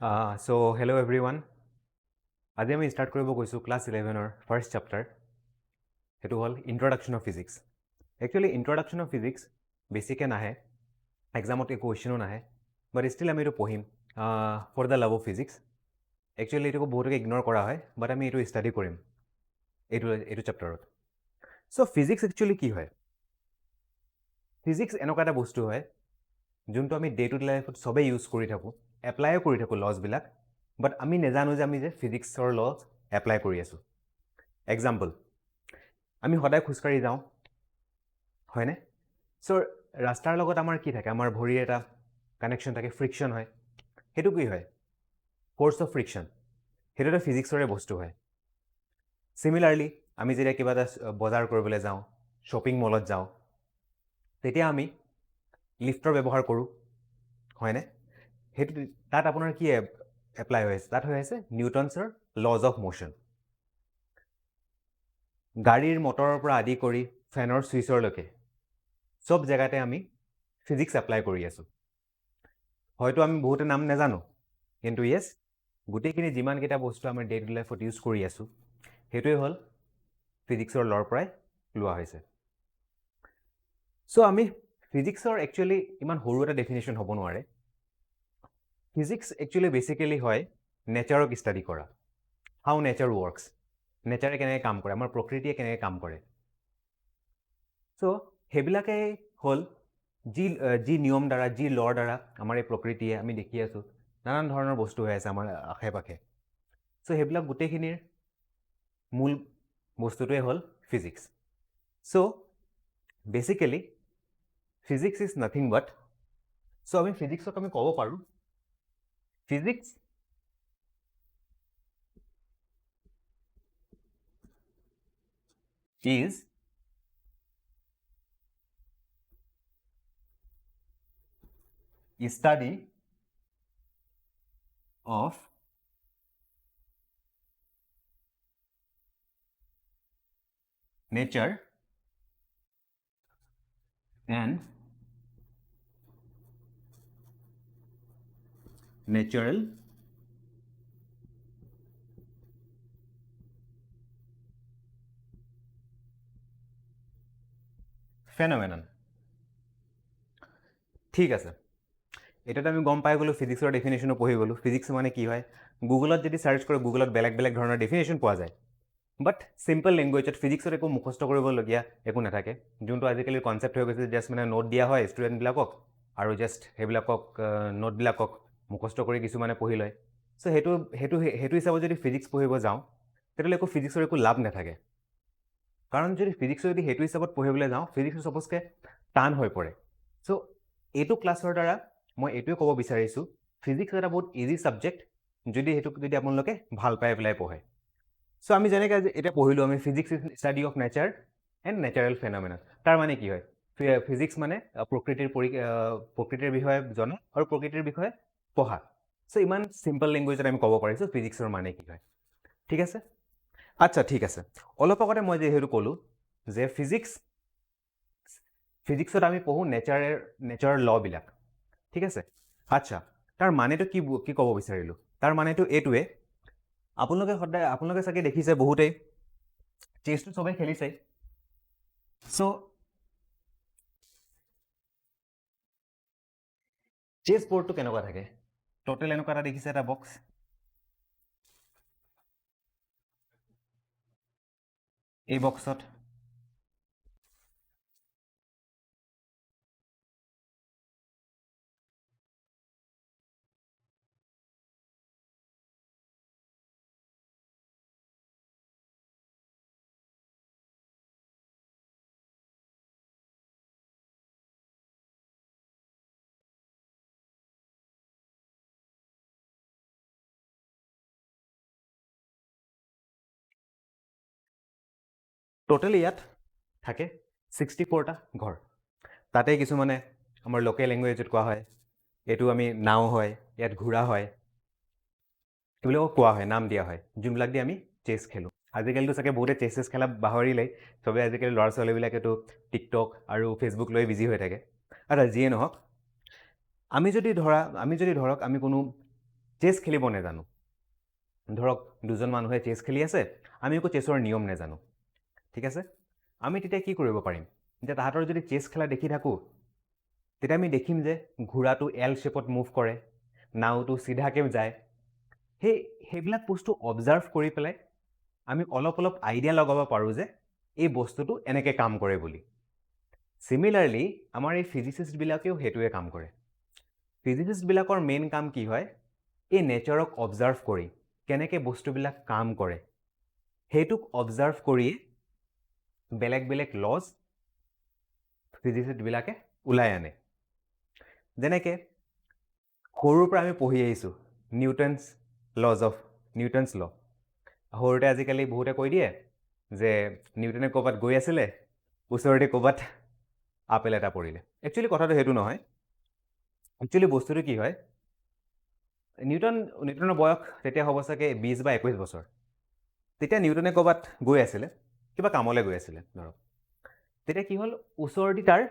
Hello everyone. আজি আমি start কৰিব গৈছোঁ ক্লাছ 11ৰ ফাৰ্ষ্ট চেপ্টাৰ। সেইটো হ'ল introduction of physics. Actually introduction of physics বেছিকৈ নাহে, এক্সামত একো কুৱেশ্যনো নাহে, বাট ষ্টিল আমি এইটো পঢ়িম for the love of physics. Actually এইটোকো বহুতকে ইগন'ৰ কৰা হয়, বাট আমি এইটো ষ্টাডি কৰিম এইটো চেপ্টাৰত। চ' ফিজিক্স একচুৱেলি কি হয়? ফিজিক্স এনেকুৱা এটা বস্তু হয় যোনটো আমি ডে টু ডে লাইফত চবেই ইউজ কৰি থাকোঁ, এপ্লাইও কৰি থাকোঁ লছবিলাক, বাট আমি নাজানো যে আমি যে ফিজিক্সৰ ল এপ্লাই কৰি আছোঁ। এক্সাম্পল, আমি সদায় খোজকাঢ়ি যাওঁ, হয়নে? চ' ৰাস্তাৰ লগত আমাৰ কি থাকে? আমাৰ ভৰিৰ এটা কানেকশ্যন থাকে, ফ্ৰিকশ্যন হয়। সেইটো কি হয়? Force of friction. সেইটো এটা ফিজিক্সৰে বস্তু হয়। চিমিলাৰলি আমি যেতিয়া কিবা এটা বজাৰ কৰিবলৈ যাওঁ, শ্বপিং মলত যাওঁ, তেতিয়া আমি লিফ্টৰ ব্যৱহাৰ কৰোঁ, হয়নে? সেইটো তাত আপোনাৰ কি এপ্লাই হৈ আছে? তাত হৈ আছে নিউটনছৰ লজ অফ মোশ্যন। গাড়ীৰ মটৰৰ পৰা আদি কৰি ফেনৰ ছুইচৰলৈকে চব জেগাতে আমি ফিজিক্স এপ্লাই কৰি আছোঁ। হয়তো আমি বহুতে নাম নাজানো, কিন্তু য়েছ, গোটেইখিনি যিমানকেইটা বস্তু আমাৰ ডে টু ডে লাইফত ইউজ কৰি আছোঁ, সেইটোৱে হ'ল ফিজিক্সৰ লৰ পৰাই লোৱা হৈছে। চ' আমি ফিজিক্সৰ একচুৱেলি ইমান সৰু এটা ডেফিনেশ্যন হ'ব নোৱাৰে। ফিজিক্স একচুৱেলি বেচিকেলি হয় নেচাৰক ষ্টাডি কৰা, হাউ নেচাৰ ৱৰ্কছ, নেচাৰে কেনেকৈ কাম কৰে, আমাৰ প্ৰকৃতিয়ে কেনেকৈ কাম কৰে। চ' সেইবিলাকেই হ'ল যি নিয়ম দ্বাৰা, যি লৰ দ্বাৰা আমাৰ এই প্ৰকৃতিয়ে, আমি দেখি আছোঁ নানান ধৰণৰ বস্তু হৈ আছে আমাৰ আশে পাশে। চ' সেইবিলাক গোটেইখিনিৰ মূল বস্তুটোৱে হ'ল physics. So' basically physics is nothing but, so' আমি ফিজিক্সক আমি ক'ব পাৰোঁ physics is study of nature and natural phenomenon. ঠিক আছে, এটাতো আমি গম পাই গ'লোঁ, ফিজিক্সৰ ডেফিনেশ্যনো পঢ়ি গ'লোঁ। ফিজিক্স মানে কি হয়? গুগলত যদি চাৰ্চ কৰে, গুগলত বেলেগ বেলেগ ধৰণৰ ডেফিনেশ্যন পোৱা যায়, বাট চিম্পল লেংগুৱেজত ফিজিক্সত একো মুখস্থ কৰিবলগীয়া একো নাথাকে, যোনটো আজিকালি কনচেপ্ট হৈ গৈছে। জাষ্ট মানে নোট দিয়া হয় ষ্টুডেণ্টবিলাকক, আৰু জাষ্ট সেইবিলাকক নোটবিলাকক মুখস্থ কৰি কিছুমানে পঢ়ি লয়। চ' সেইটো হিচাপত যদি ফিজিক্স পঢ়িব যাওঁ, তেতিয়াহ'লে একো ফিজিক্সৰ একো লাভ নাথাকে। কাৰণ যদি ফিজিক্সৰ যদি সেইটো হিচাপত পঢ়িবলৈ যাওঁ, ফিজিক্সটো চাপ'জকে টান হৈ পৰে। চ' এইটো ক্লাছৰ দ্বাৰা মই এইটোৱে ক'ব বিচাৰিছোঁ, ফিজিক্স এটা বহুত ইজি ছাবজেক্ট সেইটোক যদি আপোনালোকে ভাল পাই পেলাই পঢ়ে। চ' আমি যেনেকৈ এতিয়া পঢ়িলোঁ, আমি physics is study of nature and natural phenomena. তাৰ মানে কি হয়? ফিজিক্স মানে প্ৰকৃতিৰ বিষয়ে জনা আৰু প্ৰকৃতিৰ বিষয়ে পঢ়া। চ' ইমান চিম্পল লেংগুৱেজত আমি ক'ব পাৰিছোঁ ফিজিক্সৰ মানে কি হয়। ঠিক আছে? আচ্ছা, ঠিক আছে। অলপ আগতে মই যিহেতু ক'লোঁ যে ফিজিক্সত আমি পঢ়োঁ নেচাৰৰ লবিলাক, ঠিক আছে? আচ্ছা, তাৰ মানেটো কি ক'ব বিচাৰিলোঁ? তাৰ মানেটো এইটোৱে, আপোনালোকে চাগে দেখিছে বহুতেই, চেছটো চবেই খেলিছে। চ' চেছ বৰ্ডটো কেনেকুৱা থাকে? টোটেল এনেকুৱা এটা দেখিছে, এটা বক্স। এই বক্সত টোটেল ইয়াত থাকে 64টা ঘৰ। তাতে কিছুমানে আমাৰ লোকেল লেংগুৱেজত কোৱা হয়, এইটো আমি নাও হয়, ইয়াত ঘোঁৰা হয়, এইবিলাকক কোৱা হয়, নাম দিয়া হয়, যোনবিলাক দি আমি চেছ খেলোঁ। আজিকালিতো চাগে বহুতে চেছ খেলা পাহৰিলেই, চবেই আজিকালি ল'ৰা ছোৱালীবিলাকেতো টিকটক আৰু ফেচবুক লৈ বিজি হৈ থাকে। আচ্ছা, যিয়ে নহওক, আমি যদি ধৰক আমি কোনো চেছ খেলিব নাজানো, ধৰক দুজন মানুহে চেছ খেলি আছে, আমি একো চেছৰ নিয়ম নাজানো, ঠিক আছে, আমি তেতিয়া কি কৰিব পাৰিম যে তাহাঁতৰ যদি চেছ খেলা দেখি থাকোঁ তেতিয়া আমি দেখিম যে ঘোঁৰাটো এল শ্বেপত মুভ কৰে, নাওটো চিধাকৈ যায়, সেইবিলাক বস্তু অবজাৰ্ভ কৰি পেলাই আমি অলপ অলপ আইডিয়া লগাব পাৰোঁ যে এই বস্তুটো এনেকৈ কাম কৰে বুলি। চিমিলাৰলি আমাৰ এই ফিজিচিষ্টবিলাকেও সেইটোৱে কাম কৰে। ফিজিচিষ্টবিলাকৰ মেইন কাম কি হয়, এই নেচাৰক অবজাৰ্ভ কৰি কেনেকৈ বস্তুবিলাক কাম কৰে সেইটোক অবজাৰ্ভ কৰি বেলেগ বেলেগ লজ ফিজিচিষ্টবিলাকে ওলাই আনে। যেনেকৈ সৰুৰ পৰা আমি পঢ়ি আহিছোঁ নিউটনছ ল। সৰুতে আজিকালি বহুতে কৈ দিয়ে যে নিউটনে ক'ৰবাত গৈ আছিলে, ওচৰতে ক'ৰবাত আপেল এটা পৰিলে। একচুৱেলি কথাটো সেইটো নহয়। একচুৱেলি বস্তুটো কি হয়, নিউটনৰ বয়স তেতিয়া হ'ব চাগে 20 বা 21 বছৰ। তেতিয়া নিউটনে ক'ৰবাত গৈ আছিলে, কিবা কামলৈ গৈ আছিলে ধৰক, তেতিয়া কি হ'ল, ওচৰতে তাৰ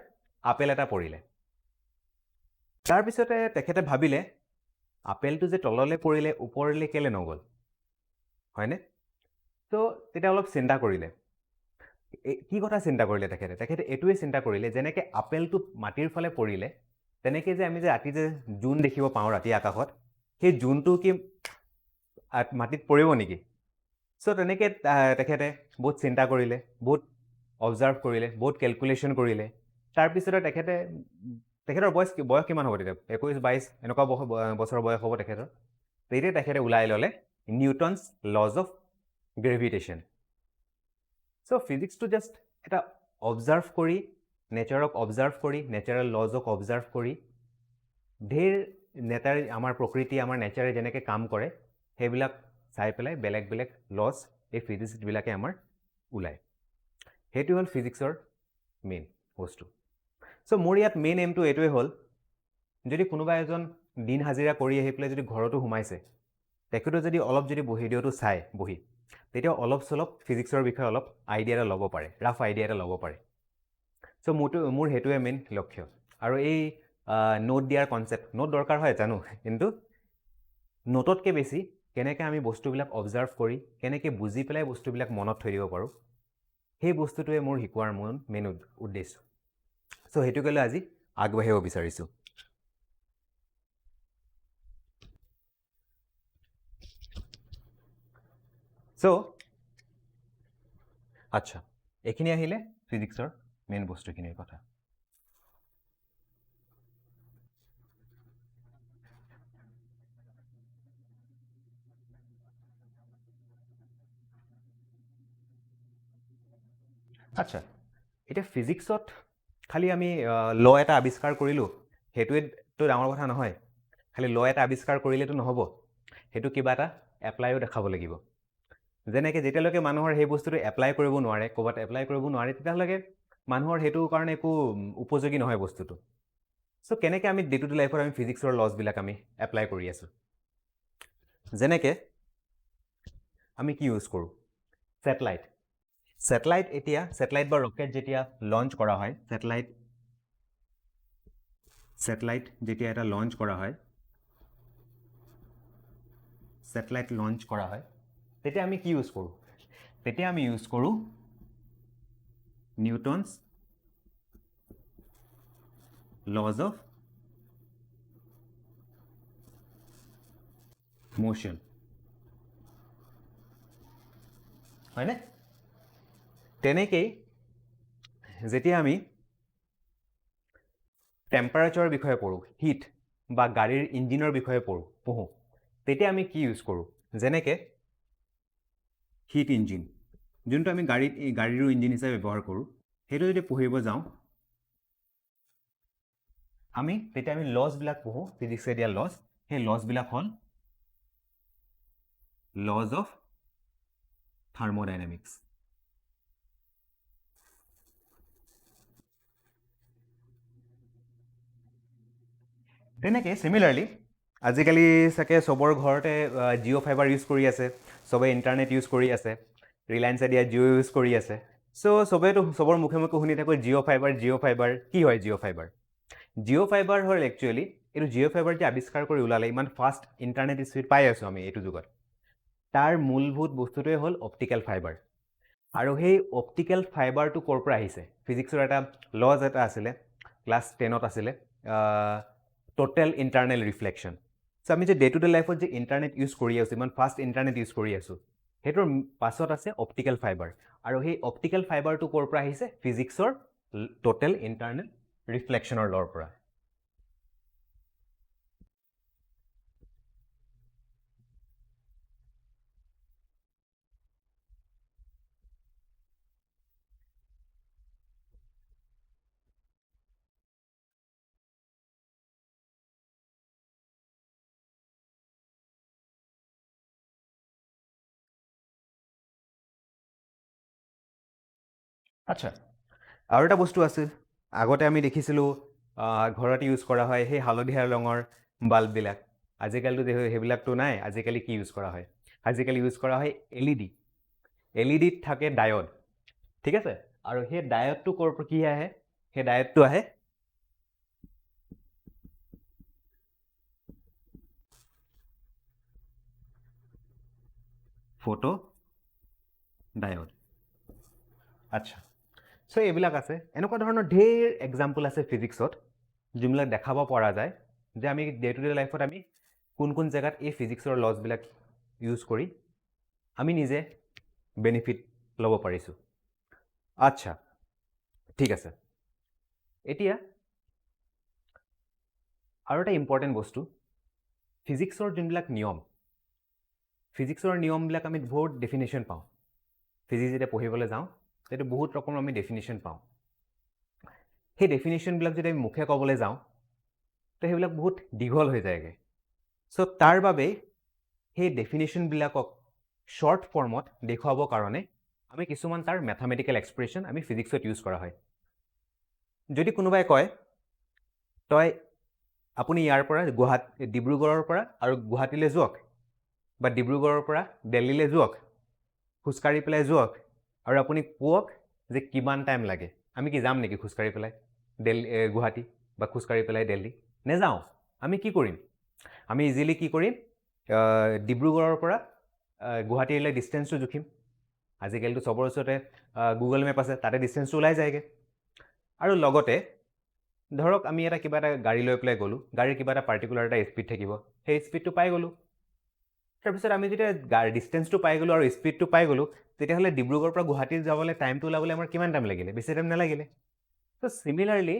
আপেল এটা পৰিলে। তাৰপিছতে তেখেতে ভাবিলে আপেলটো যে তললৈ পৰিলে ওপৰলৈ কেলৈ নগ'ল, হয়নে? তো তেতিয়া অলপ চিন্তা কৰিলে। কি কথা চিন্তা কৰিলে তেখেতে এইটোৱে চিন্তা কৰিলে, যেনেকৈ আপেলটো মাটিৰ ফালে পৰিলে তেনেকৈ যে আমি যে ৰাতি যে জোন দেখিব পাওঁ ৰাতি আকাশত, সেই জোনটো কি মাটিত পৰিব নেকি? চ' তেনেকৈ তেখেতে বহুত চিন্তা কৰিলে, বহুত অবজাৰ্ভ কৰিলে, বহুত কেলকুলেশ্যন কৰিলে। তাৰপিছতে তেখেতৰ বয়স কিমান হ'ব তেতিয়া, 21-22 এনেকুৱা বছৰ বয়স হ'ব তেখেতৰ। তেতিয়া তেখেতে ওলাই ল'লে Newton's laws of gravitation. So' ফিজিক্সটো জাষ্ট এটা অবজাৰ্ভ কৰি, নেচাৰক অবজাৰ্ভ কৰি, নেচাৰেল লজক অবজাৰ্ভ কৰি, আমাৰ প্ৰকৃতি, আমাৰ নেচাৰে যেনেকৈ কাম কৰে সেইবিলাক চাই পেলাই বেলেগ বেলেগ লজ এই ফিজিচিষ্টবিলাকে আমাৰ ওলায়। সেইটো হ'ল ফিজিক্সৰ মেইন বস্তু। চ' মোৰ ইয়াত মেইন এমটো এইটোৱে হ'ল, যদি কোনোবা এজন দিন হাজিৰা কৰি আহি পেলাই যদি ঘৰতো সোমাইছে, তেখেতে যদি অলপ যদি ভিডিঅ'টো চাই বহি, তেতিয়া অলপ চলপ ফিজিক্সৰ বিষয়ে অলপ আইডিয়া এটা ল'ব পাৰে, ৰাফ আইডিয়া এটা ল'ব পাৰে। চ' মোৰ সেইটোৱে মেইন লক্ষ্য। আৰু এই নোট দিয়াৰ কনচেপ্ট, নোট দৰকাৰ হয় জানো, কিন্তু নোটতকৈ বেছি কেনেকৈ আমি বস্তুবিলাক অবজাৰ্ভ কৰি কেনেকৈ বুজি পেলাই বস্তুবিলাক মনত থৈ দিব পাৰোঁ, সেই বস্তুটোৱে মোৰ শিকোৱাৰ মেইন উদ্দেশ্য। চ' সেইটোকে লৈ আজি আগবাঢ়িব বিচাৰিছোঁ। চ' আচ্ছা, এইখিনি আহিলে ফিজিক্সৰ মেইন বস্তুখিনিৰ কথা। আচ্ছা, এতিয়া ফিজিক্সত খালি আমি ল এটা আৱিষ্কাৰ কৰিলোঁ সেইটোৱেতো ডাঙৰ কথা নহয়। খালি ল এটা আৱিষ্কাৰ কৰিলেতো নহ'ব, সেইটো কিবা এটা এপ্লাইও দেখাব লাগিব। যেনেকৈ যেতিয়ালৈকে মানুহৰ সেই বস্তুটো এপ্লাই কৰিব নোৱাৰে, ক'ৰবাত এপ্লাই কৰিব নোৱাৰে, তেতিয়ালৈকে মানুহৰ সেইটো কাৰণে একো উপযোগী নহয় বস্তুটো। চ' কেনেকৈ আমি ডে টু ডে লাইফত আমি ফিজিক্সৰ লজবিলাক আমি এপ্লাই কৰি আছোঁ। যেনেকৈ আমি কি ইউজ কৰোঁ, ছেটেলাইট বা ৰকেট যেতিয়া লঞ্চ কৰা হয়, ছেটেলাইট যেতিয়া এটা লঞ্চ কৰা হয়, ছেটেলাইট লঞ্চ কৰা হয়, তেতিয়া আমি কি ইউজ কৰোঁ, তেতিয়া আমি ইউজ কৰোঁ নিউটনছ লজ অফ মোশ্যন, হয়নে? তেনেকেই যেতিয়া আমি টেম্পাৰেচাৰৰ বিষয়ে পঢ়োঁ, হিট বা গাড়ীৰ ইঞ্জিনৰ বিষয়ে পঢ়োঁ, তেতিয়া আমি কি ইউজ কৰোঁ, যেনেকৈ হিট ইঞ্জিন, যোনটো আমি গাড়ীৰো ইঞ্জিন হিচাপে ব্যৱহাৰ কৰোঁ, সেইটো যদি পঢ়িব যাওঁ তেতিয়া আমি লজবিলাক পঢ়োঁ, ফিজিক্সে দিয়া লজ। সেই লজবিলাক হ'ল লজ অফ থাৰ্মোডাইনামিক্স। তেনেকৈ চিমিলাৰলি আজিকালি চাগে চবৰ ঘৰতে জিঅ' ফাইবাৰ ইউজ কৰি আছে, চবে ইণ্টাৰনেট ইউজ কৰি আছে, ৰিলায়েন্সে দিয়া জিঅ' ইউজ কৰি আছে। চ' চবৰ মুখে মুখে শুনি থাকোঁ জিঅ' ফাইবাৰ। কি হয় জিঅ' ফাইবাৰ? জিঅ' ফাইবাৰ হ'ল একচুৱেলি এইটো জিঅ' ফাইবাৰ যে আৱিষ্কাৰ কৰি ওলালে ইমান ফাষ্ট ইণ্টাৰনেট স্পীড পাই আছোঁ আমি এইটো যুগত তাৰ মূলভূত বস্তুটোৱে হ'ল অপটিকেল ফাইবাৰ আৰু সেই অপটিকেল ফাইবাৰটো ক'ৰ পৰা আহিছে ফিজিক্সৰ এটা লজ এটা আছিলে ক্লাছ 10ত আছিলে টোটেল ইণ্টাৰনেল ৰিফ্লেকশ্যন চ' আমি যে ডে টু ডে লাইফত যে ইণ্টাৰনেট ইউজ কৰি আছোঁ ইমান ফাষ্ট ইণ্টাৰনেট ইউজ কৰি আছোঁ সেইটোৰ পাছত আছে অপটিকেল ফাইবাৰ আৰু সেই অপটিকেল ফাইবাৰটো ক'ৰ পৰা আহিছে ফিজিক্সৰ টোটেল ইণ্টাৰনেল ৰিফ্লেকশ্যনৰ ল'ৰ পৰা আচ্ছা আৰু এটা বস্তু আছে আগতে আমি দেখিছিলোঁ ঘৰত ইউজ কৰা হয় সেই হালধীয়া ৰঙৰ বাল্ববিলাক আজিকালিতো সেইবিলাকতো নাই আজিকালি কি ইউজ কৰা হয় আজিকালি ইউজ কৰা হয় এলইডিত থাকে ডায়ড ঠিক আছে আৰু সেই ডায়ডটো ক'ৰ পৰা কি আহে সেই ডায়ডটো আহে ফটো ডায়ড আচ্ছা চ' এইবিলাক আছে এনেকুৱা ধৰণৰ ঢেৰ এক্সাম্পল আছে ফিজিক্সত যোনবিলাক দেখাব পৰা যায় যে আমি ডে টু ডে লাইফত আমি কোন কোন জেগাত এই ফিজিক্সৰ লজবিলাক ইউজ কৰি আমি নিজে বেনিফিট ল'ব পাৰিছোঁ আচ্ছা ঠিক আছে এতিয়া আৰু এটা ইম্পৰ্টেণ্ট বস্তু ফিজিক্সৰ যোনবিলাক ফিজিক্সৰ নিয়মবিলাক আমি বহুত ডেফিনেশ্যন পাওঁ ফিজিক্স যেতিয়া পঢ়িবলৈ যাওঁ তেতিয়া বহুত ৰকমৰ আমি ডেফিনেশ্যন পাওঁ সেই ডেফিনেশ্যনবিলাক যদি আমি মুখে ক'বলৈ যাওঁ তো সেইবিলাক বহুত দীঘল হৈ যায়গৈ চ' তাৰ বাবে সেই ডেফিনেশ্যনবিলাকক শ্বৰ্ট ফৰ্মত দেখুৱাবৰ কাৰণে আমি কিছুমান তাৰ মেথামেটিকেল এক্সপ্ৰেশ্যন আমি ফিজিক্সত ইউজ কৰা হয় যদি কোনোবাই কয় তই আপুনি ইয়াৰ পৰা ডিব্ৰুগড়ৰ পৰা আৰু গুৱাহাটীলৈ যোৱাক বা ডিব্ৰুগড়ৰ পৰা দিল্লীলৈ যোৱাক খোজকাঢ়ি পেলাই যোৱাক আৰু আপুনি কোৱাক যে কিমান টাইম লাগে আমি কি যাম নেকি খোজকাঢ়ি পেলাই গুৱাহাটী বা খোজকাঢ়ি পেলাই দিল্লী নেযাওঁ আমি কি কৰিম আমি ইজিলি কি কৰিম ডিব্ৰুগড়ৰ পৰা গুৱাহাটীলৈ ডিষ্টেঞ্চটো জুখিম আজিকালিতো চবৰ ওচৰতে গুগল মেপ আছে তাতে ডিষ্টেঞ্চটো ওলাই যায়গৈ আৰু লগতে ধৰক আমি কিবা এটা গাড়ী লৈ পেলাই গ'লোঁ গাড়ীৰ কিবা এটা পাৰ্টিকুলাৰ এটা স্পীড থাকিব সেই স্পীডটো পাই গ'লোঁ তাৰপিছত আমি যেতিয়া ডিষ্টেঞ্চটো পাই গ'লোঁ আৰু স্পীডটো পাই গ'লোঁ তেতিয়াহ'লে ডিব্ৰুগড়ৰ পৰা গুৱাহাটী যাবলৈ টাইমটো ওলাবলৈ আমাৰ কিমান টাইম লাগিলে বেছি টাইম নালাগিলে ত' চিমিলাৰলি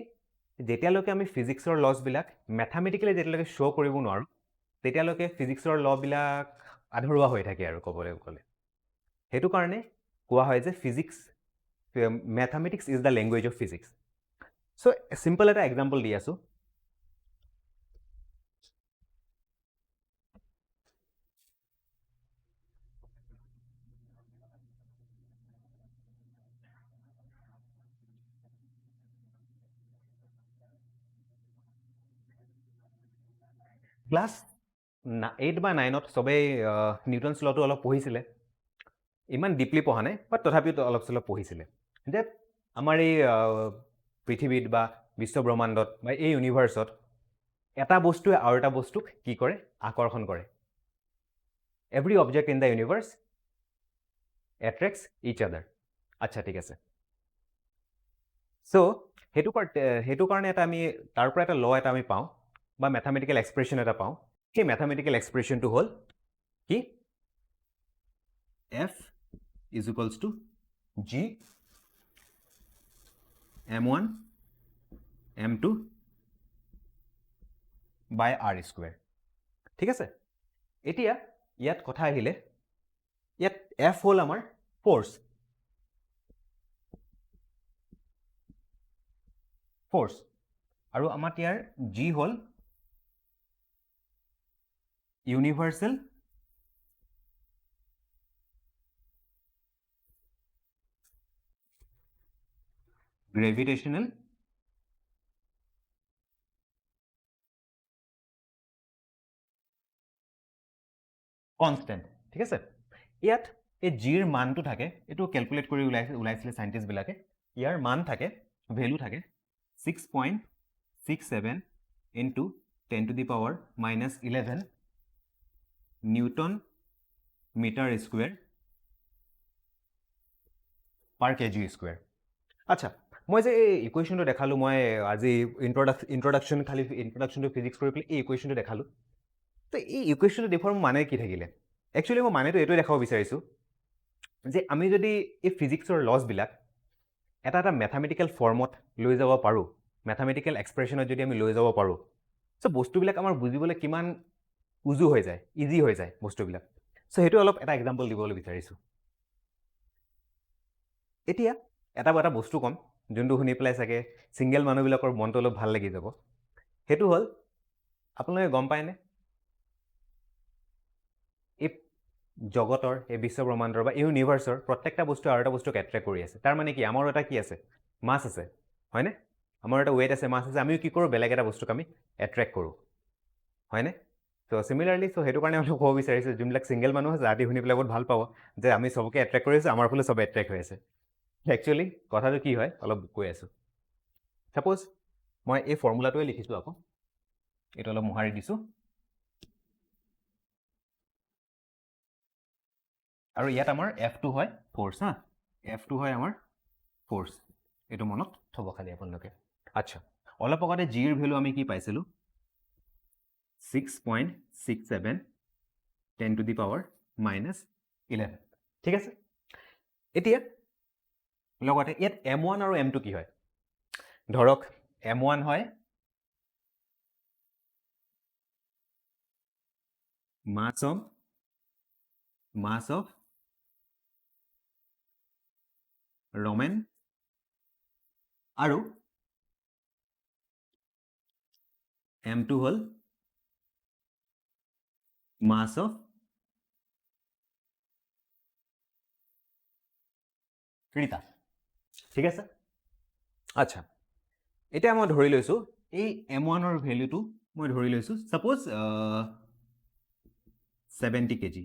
যেতিয়ালৈকে আমি ফিজিক্সৰ লছবিলাক মেথামেটিকেলি যেতিয়ালৈকে শ্ব' কৰিব নোৱাৰোঁ তেতিয়ালৈকে ফিজিক্সৰ ল'বিলাক আধৰুৱা হৈ থাকে আৰু ক'বলৈ গ'লে সেইটো কাৰণে কোৱা হয় যে mathematics is the language of physics so' simple এটা এক্সাম্পল দি আছোঁ ক্লাছ 8 বা 9ত চবেই নিউটনছ ল'টো অলপ পঢ়িছিলে ইমান ডিপলি পঢ়া নাই বাট তথাপিও অলপ চলপ পঢ়িছিলে যে আমাৰ এই পৃথিৱীত বা বিশ্বব্ৰহ্মাণ্ডত বা এই ইউনিভাৰ্চত এটা বস্তুৱে আৰু এটা বস্তুক কি কৰে আকৰ্ষণ কৰে every object in the universe attracts each other আচ্ছা ঠিক আছে চ' সেইটো কাৰণে এটা আমি তাৰ পৰা এটা ল এটা আমি পাওঁ বা মেথামেটিকেল এক্সপ্ৰেশ্যন এটা পাওঁ সেই মেথামেটিকেল এক্সপ্ৰেশ্যনটো হ'ল কি F is equals to G M1 M2 by R square ঠিক আছে এতিয়া ইয়াত কথা আহিলে ইয়াত F হ'ল আমাৰ ফ'ৰ্চ আৰু আমাৰ ইয়াৰ G হ'ল ইউনিভাৰ্চেল গ্ৰেভিটেশ্যনেল কনষ্টেণ্ট ঠিক আছে ইয়াত এই জিৰ মানটো থাকে এইটো কেলকুলেট কৰি ওলাইছিলে চাইণ্টিষ্টবিলাকে ইয়াৰ মান থাকে ভেলু থাকে 6.67 into 10 to the power minus 11 Newton meter square per kg square. আচ্ছা, মই যে এই ইকুৱেশ্যনটো দেখালোঁ, মই আজি ইন্ট্ৰডাকশ্যন টু ফিজিক্স কৰি পেলাই এই ইকুৱেশ্যনটো দেখালোঁ। তো এই ইকুৱেশ্যনটো দেখুৱাৰ মানে কি থাকিলে? একচুৱেলি মই মানেটো এইটোৱে দেখাব বিচাৰিছোঁ যে আমি যদি এই ফিজিক্সৰ লছবিলাক এটা এটা মেথামেটিকেল ফৰ্মত লৈ যাব পাৰোঁ, মেথামেটিকেল এক্সপ্ৰেশ্যনত যদি আমি লৈ যাব পাৰোঁ, চ' বস্তুবিলাক আমাৰ বুজিবলৈ কিমান উজু হৈ যায়, ইজি হৈ যায় বস্তুবিলাক। চ' সেইটো অলপ এটা এক্সাম্পল দিবলৈ বিচাৰিছোঁ। এতিয়া এটা বস্তু ক'ম, যোনটো শুনি পেলাই চাগে ছিংগেল মানুহবিলাকৰ মনটো অলপ ভাল লাগি যাব। সেইটো হ'ল, আপোনালোকে গম পায়নে এই জগতৰ, এই বিশ্বব্ৰহ্মাণ্ডৰ বা ইউনিভাৰ্চৰ প্ৰত্যেকটা বস্তু আৰু এটা বস্তুক এট্ৰেক্ট কৰি আছে। তাৰ মানে কি, আমাৰো এটা কি আছে, মাছ আছে, হয়নে? আমাৰ এটা ৱেইট আছে, মাছ আছে, আমিও কি কৰোঁ, বেলেগ এটা বস্তুক আমি এট্ৰেক্ট কৰোঁ, হয়নে? চ' চিমিলাৰলি, চ' সেইটো কাৰণে অলপ ক'ব বিচাৰিছোঁ, যোনবিলাক ছিংগেল মানুহ আছে আদি শুনি পেলাই বহুত ভাল পাব যে আমি চবকে এট্ৰেক্ট কৰি আছোঁ, আমাৰ ফালে চব এট্ৰেক্ট হৈ আছে। একচুৱেলি কথাটো কি হয়, অলপ কৈ আছোঁ। ছাপ'জ মই এই ফৰ্মুলাটোৱে লিখিছোঁ, আকৌ এইটো অলপ মোহাৰি দিছোঁ, আৰু ইয়াত আমাৰ F2 হয় ফ'ৰ্চ, হা, F2 হয় আমাৰ ফ'ৰ্চ, এইটো মনত থ'ব খালি আপোনালোকে। আচ্ছা, অলপ আগতে জিৰ ভেলু আমি কি পাইছিলোঁ, 6.67 10 to the power minus 11, ঠিক আছে? এতিয়া লগতে ইয়াত M1 আৰু M2 কি হয়? ধৰক M1 হয় mass of Roman আৰু M2 হ'ল mass of Rita, ঠিক আছে? আচ্ছা, এতিয়া মই ধৰি লৈছোঁ এই M1ৰ ভেলুটো মই ধৰি লৈছোঁ, ছাপ'জ 70 kg।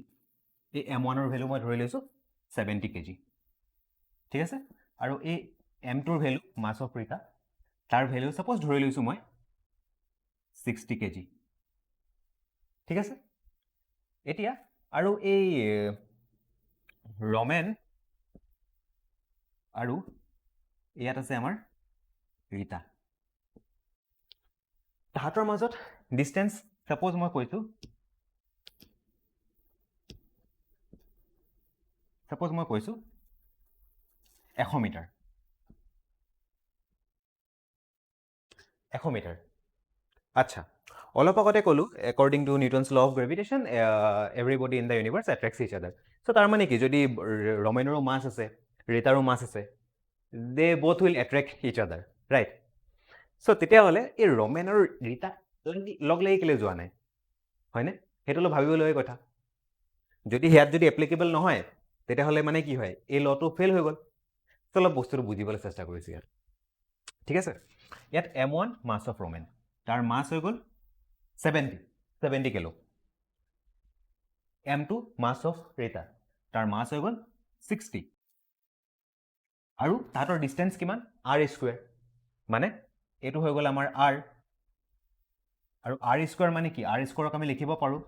এই M1ৰ ভেলু মই ধৰি লৈছোঁ 70 kg, ঠিক আছে? আৰু এই M2ৰ ভেলু, মাছ অফ ৰিতা, তাৰ ভেলু ছাপ'জ ধৰি লৈছোঁ মই 60 kg, ঠিক আছে? এতিয়া আৰু এই ৰমেন আৰু ইয়াত আছে আমাৰ ৰিতা, তাহাঁতৰ মাজত ডিষ্টেঞ্চ ছাপ'জ মই কৈছোঁ 100 মিটাৰ, 100 মিটাৰ। আচ্ছা, অলপ আগতে ক'লোঁ according to Newton's law of gravitation everybody in the universe attracts each other. So' তাৰ মানে কি, যদি ৰমেনৰো মাছ আছে, ৰিতাৰো মাছ আছে, they both will attract each other, right? চ' তেতিয়াহ'লে এই ৰমেন আৰু ৰিতা লগ লাগি কেলৈ যোৱা নাই, হয়নে? সেইটো অলপ ভাবিবলগীয়া কথা। যদি ইয়াত যদি এপ্লিকেবল নহয়, তেতিয়াহ'লে মানে কি হয়, এই লটো ফেইল হৈ গ'ল। চ' অলপ বস্তুটো বুজিবলৈ চেষ্টা কৰিছোঁ ইয়াত, ঠিক আছে? ইয়াত M1 মাছ অফ ৰমেন, তাৰ মাছ হৈ গ'ল 70 kilo. M2 much of Rita, তাৰ মাছ হৈ গ'ল 60, আৰু তাহাঁতৰ ডিষ্টেঞ্চ কিমান, R স্কুৱেৰ, মানে এইটো হৈ গ'ল আমাৰ R, আৰু R স্কুৱেৰ মানে কি, R স্কুৱেৰক আমি লিখিব পাৰোঁ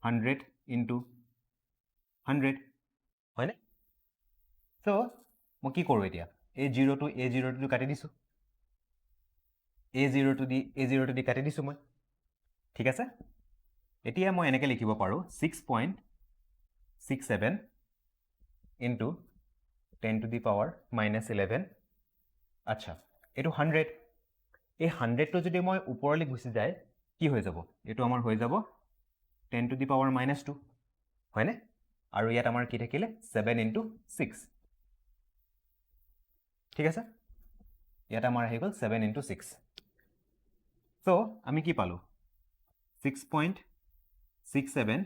100 × 100, হয়নে? চ' মই কি কৰোঁ এতিয়া, এই জিৰ'টো কাটি দিছোঁ, A0 দি কাটি দিছোঁ মই, ঠিক আছে? এতিয়া মই এনেকৈ লিখিব পাৰোঁ 6.67 × 10 to the power minus 11, আচ্ছা, এইটো 100, এই 100টো যদি মই ওপৰলৈ গুচি যায় কি হৈ যাব, এইটো আমাৰ হৈ যাব 10 to the power minus 2, হয়নে? আৰু ইয়াত আমাৰ কি থাকিলে 7 × 6, ঠিক আছে? ইয়াত আমাৰ আহি গ'ল 7 × 6। চ' আমি কি পালোঁ, 6.67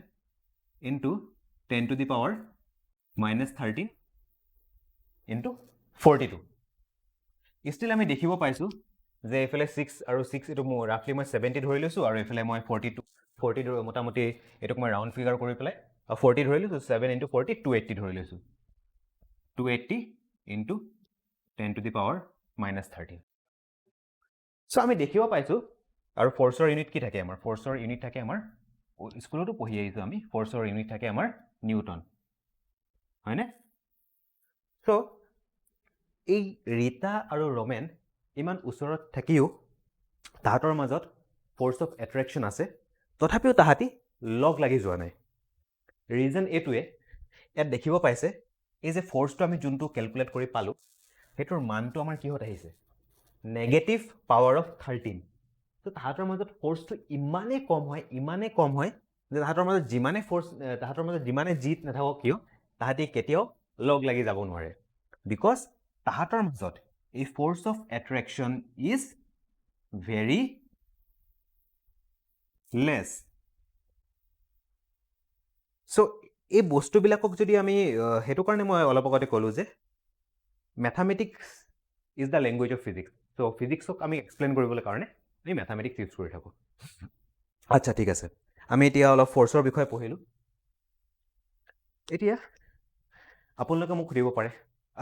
× 10 to the power minus 13 × 42। Still আমি দেখিব পাইছোঁ যে এইফালে 6 আৰু 6, এইটো মোৰ ৰাফলি মই 70 ধৰি লৈছোঁ, আৰু এইফালে মই 40 মোটামুটি এইটোক মই ৰাউণ্ড ফিগাৰ কৰি পেলাই 40 ধৰি লৈছোঁ, 7 × 40 280 ধৰি লৈছোঁ, 280 × 10 to the power minus 13। চ' আমি দেখিব পাইছোঁ আৰু ফ'ৰ্চৰ ইউনিট কি থাকে আমাৰ ফ'ৰ্চৰ ইউনিট থাকে আমাৰ স্কুলতো পঢ়ি আহিছোঁ আমি ফ'ৰ্চৰ ইউনিট থাকে আমাৰ নিউটন হয়নে চ' এই ৰীতা আৰু ৰমেন ইমান ওচৰত থাকিও তাহাঁতৰ মাজত ফ'ৰ্চ অফ এট্ৰেকশ্যন আছে তথাপিও তাহাঁতি লগ লাগি যোৱা নাই ৰিজন এইটোৱে ইয়াত দেখিব পাইছে এই যে ফ'ৰ্চটো আমি যোনটো কেলকুলেট কৰি পালোঁ সেইটোৰ মানটো আমাৰ কিহত আহিছে নেগেটিভ পাৱাৰ অফ 13 তো তাহাঁতৰ মাজত ফ'ৰ্চটো ইমানেই কম হয় যে তাহাঁতৰ মাজত যিমানে জিত নাথাকক কিয় তাহাঁতি কেতিয়াও লগ লাগি যাব নোৱাৰে বিকজ তাহাঁতৰ মাজত এই force of attraction is very less so' এই বস্তুবিলাকক যদি আমি সেইটো কাৰণে মই অলপ আগতে ক'লোঁ যে mathematics is the language of physics so' ফিজিক্সক আমি এক্সপ্লেইন কৰিবলৈ কাৰণে আমি মেথামেটিক্স ইউজ কৰি থাকোঁ আচ্ছা ঠিক আছে আমি এতিয়া অলপ ফ'ৰ্চৰ বিষয়ে পঢ়িলোঁ এতিয়া আপোনালোকে মোক সুধিব পাৰে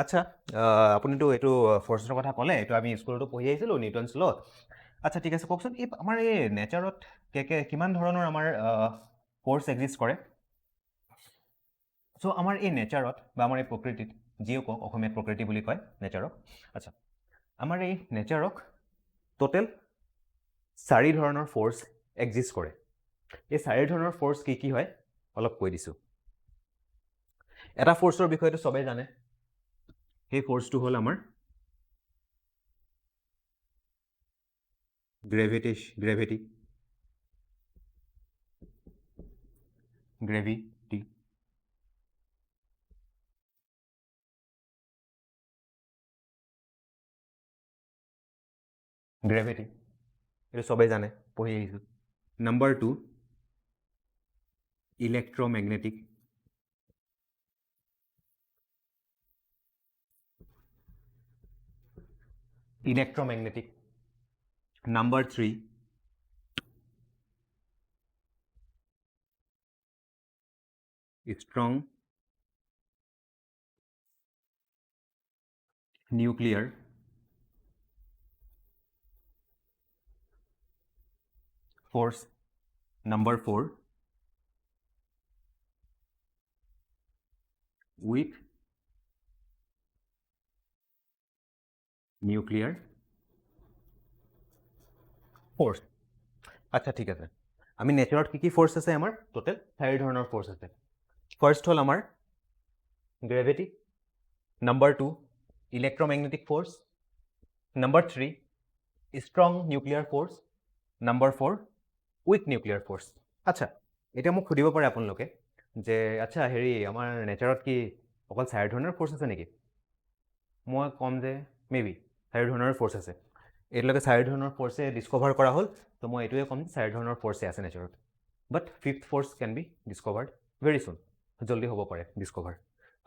আচ্ছা আপুনিতো এইটো ফ'ৰ্চৰ কথা ক'লে এইটো আমি স্কুলতো পঢ়ি আহিছিলোঁ নিউটনছ ল আচ্ছা ঠিক আছে কওকচোন এই আমাৰ এই নেচাৰত কিমান ধৰণৰ আমাৰ ফ'ৰ্চ এক্সিষ্ট কৰে চ' আমাৰ এই নেচাৰত বা আমাৰ এই প্ৰকৃতিত যিও কওক অসমীয়াত প্ৰকৃতি বুলি কয় নেচাৰক আচ্ছা আমাৰ এই নেচাৰক টোটেল 4 ধৰণৰ ফ'ৰ্চ এক্সিষ্ট কৰে এই 4 ধৰণৰ ফ'ৰ্চ কি হয় অলপ কৈ দিছোঁ এটা ফ'ৰ্চৰ বিষয়েটো চবেই জানে সেই ফ'ৰ্চটো হ'ল আমাৰ গ্ৰেভিটি এইটো চবেই জানে পঢ়ি আহিছোঁ number 2 electromagnetic number 3 strong nuclear force number 4 weak nuclear force আচ্ছা ঠিক আছে আমি নেচাৰত কি ফ'ৰ্চ আছে আমাৰ টোটেল 4 ধৰণৰ ফ'ৰ্চ আছে ফাৰ্ষ্ট হ'ল আমাৰ gravity number 2 electromagnetic force number 3 strong nuclear force number 4 weak nuclear force আচ্ছা এতিয়া মোক সুধিব পাৰে আপোনালোকে যে আচ্ছা হেৰি আমাৰ নেচাৰত কি অকল 4 ধৰণৰ ফ'ৰ্চ আছে নেকি মই ক'ম যে মেবি 4 ধৰণৰ ফ'ৰ্চ আছে এতিয়ালৈকে 4 ধৰণৰ ফ'ৰ্চে ডিস্কভাৰ কৰা হ'ল তো মই এইটোৱে ক'ম 4 ধৰণৰ ফ'ৰ্চে আছে নেচাৰত but 5th force can be discovered very soon জলদি হ'ব পাৰে ডিস্কভাৰ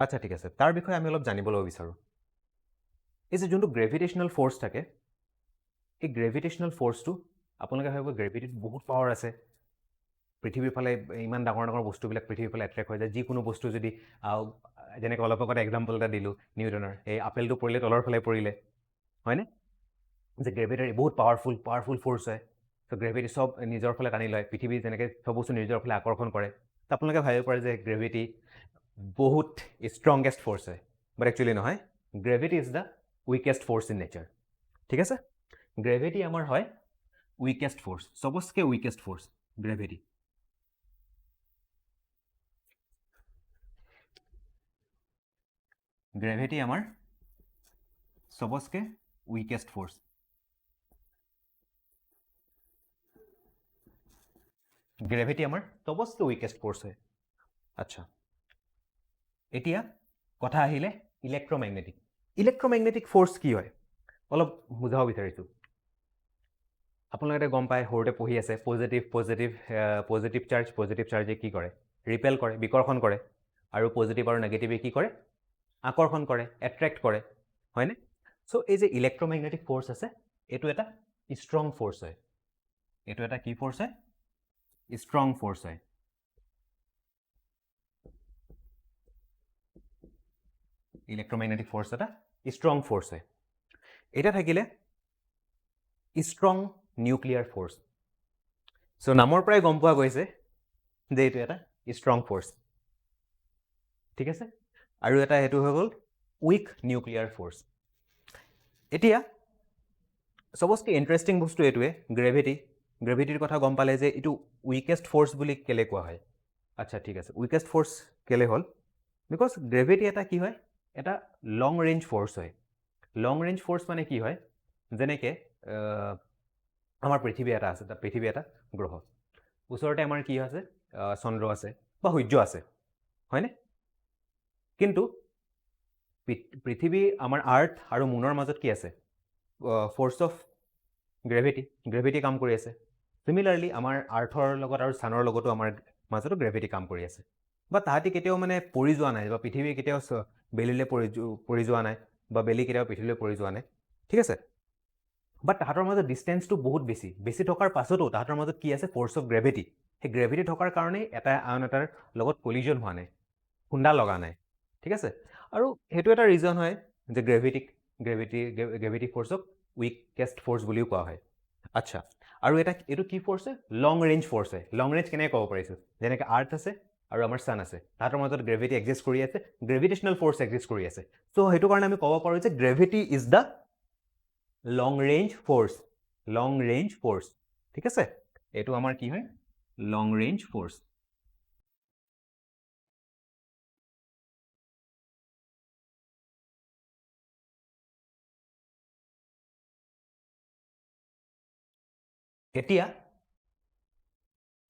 আচ্ছা ঠিক আছে তাৰ বিষয়ে আমি অলপ জানিবলৈ বিচাৰোঁ এই যে যোনটো গ্ৰেভিটেশ্যনেল ফ'ৰ্চ থাকে এই গ্ৰেভিটেশ্যনেল ফ'ৰ্চটো আপোনালোকে ভাবিব গ্ৰেভিটিত বহুত পাৱাৰ আছে পৃথিৱীৰ ফালে ইমান ডাঙৰ ডাঙৰ বস্তুবিলাক পৃথিৱীৰ ফালে এট্ৰেক্ট হৈ যায় যিকোনো বস্তু যদি যেনেকৈ অলপ আগতে এক্সাম্পল এটা দিলোঁ নিউটনৰ এই আপেলটো পৰিলে তলৰ ফালে পৰিলে হয়নে যে গ্ৰেভিটিৰ বহুত পাৱাৰফুল ফ'ৰ্চ হয় ত' গ্ৰেভিটি চব নিজৰ ফালে টানি লয় পৃথিৱী যেনেকৈ চব বস্তু নিজৰ ফালে আকৰ্ষণ কৰে তো আপোনালোকে ভাবিব পাৰে যে গ্ৰেভিটি বহুত ষ্ট্ৰংগেষ্ট ফ'ৰ্চ হয় বাট একচুৱেলি নহয় gravity is the weakest force in nature ঠিক আছে গ্ৰেভিটি আমাৰ হয় উইকেষ্ট ফ'ৰ্চ চবতকৈ উইকেষ্ট ফ'ৰ্চ গ্ৰেভিটি আমাৰ চবতকৈ উইকেষ্ট ফ'ৰ্চ গ্ৰেভিটি আমাৰ চবতকৈ উইকেষ্ট ফ'ৰ্চ হয় আচ্ছা এতিয়া কথা আহিলে ইলেক্ট্ৰমেগনেটিক ফ'ৰ্চ কি হয় অলপ বুজাব বিচাৰিছোঁ আপোনালোকে গম পায় সৰুতে পঢ়ি আছে পজিটিভ চাৰ্জে কি কৰে ৰিপেল কৰে বিকৰ্ষণ কৰে আৰু পজিটিভ আৰু নেগেটিভে কি কৰে আকৰ্ষণ কৰে এট্ৰেক্ট কৰে হয়নে চ' এই যে ইলেক্ট্ৰমেগনেটিক ফ'ৰ্চ আছে এইটো এটা ষ্ট্ৰং ফ'ৰ্চ হয় এইটো এটা কি ফ'ৰ্চ হয় ষ্ট্ৰং ফ'ৰ্চ হয় ইলেক্ট্ৰমেগনেটিক ফ'ৰ্চ এটা ষ্ট্ৰং ফ'ৰ্চ হয় এটা থাকিলে ষ্ট্ৰং নিউক্লিয়াৰ ফ'ৰ্চ চ' নামৰ পৰাই গম পোৱা গৈছে যে এইটো এটা ষ্ট্ৰং ফ'ৰ্চ, ঠিক আছে। আৰু এটা সেইটো হৈ গ'ল উইক নিউক্লিয়াৰ ফ'ৰ্চ। এতিয়া চবতকৈ ইণ্টাৰেষ্টিং বস্তু এইটোৱে গ্ৰেভিটিৰ কথা গম পালে যে এইটো উইকেষ্ট ফ'ৰ্চ বুলি কেলৈ কোৱা হয়। আচ্ছা ঠিক আছে, উইকেষ্ট ফ'ৰ্চ কেলৈ হ'ল? বিকজ গ্ৰেভিটি এটা কি হয়, এটা লং ৰেঞ্জ ফ'ৰ্চ হয়। লং ৰেঞ্জ ফ'ৰ্চ মানে কি হয়, যেনেকৈ আমাৰ পৃথিৱী এটা আছে, পৃথিৱী এটা গ্ৰহ, ওচৰতে আমাৰ কি আছে, চন্দ্ৰ আছে বা সূৰ্য আছে, হয়নে? কিন্তু পৃথিৱী, আমাৰ আৰ্থ আৰু মুনৰ মাজত কি আছে, ফ'ৰ্চ অফ গ্ৰেভিটি কাম কৰি আছে। চিমিলাৰলি আমাৰ আৰ্থৰ লগত আৰু ছানৰ লগতো আমাৰ মাজতো গ্ৰেভিটি কাম কৰি আছে। বা তাহাঁতি কেতিয়াও মানে পৰি যোৱা নাই, বা পৃথিৱী কেতিয়াও বেলিলৈ পৰি যোৱা নাই, বা বেলি কেতিয়াও পৃথিৱীলৈ পৰি যোৱা নাই, ঠিক আছে। বাট তাহাঁতৰ মাজত ডিষ্টেঞ্চটো বহুত বেছি থকাৰ পাছতো তাহাঁতৰ মাজত কি আছে, ফ'ৰ্চ অফ গ্ৰেভিটি। সেই গ্ৰেভিটি থকাৰ কাৰণেই এটা আন এটাৰ লগত কলিজন হোৱা নাই, খুন্দা লগা নাই, ঠিক আছে। আৰু সেইটো এটা ৰিজন হয় যে গ্ৰেভিটি ফ'ৰ্চক উইকেষ্ট ফ'ৰ্চ বুলিও কোৱা হয়। আচ্ছা, আৰু এইটো কি ফ'ৰ্চ হয়, লং ৰেঞ্জ ফ'ৰ্চ হয়। লং ৰেঞ্জ কেনেকৈ ক'ব পাৰিছোঁ, যেনেকৈ আৰ্থ আছে আৰু আমাৰ ছান আছে, তাহাঁতৰ মাজত গ্ৰেভিটি এক্সিষ্ট কৰি আছে, গ্ৰেভিটেশ্যনেল ফ'ৰ্চ এক্সিষ্ট কৰি আছে। চ' সেইটো কাৰণে আমি ক'ব পাৰোঁ যে gravity is the long range force, ঠিক আছে। এইটো আমাৰ কি হয়, লং ৰেঞ্জ ফ'ৰ্চ।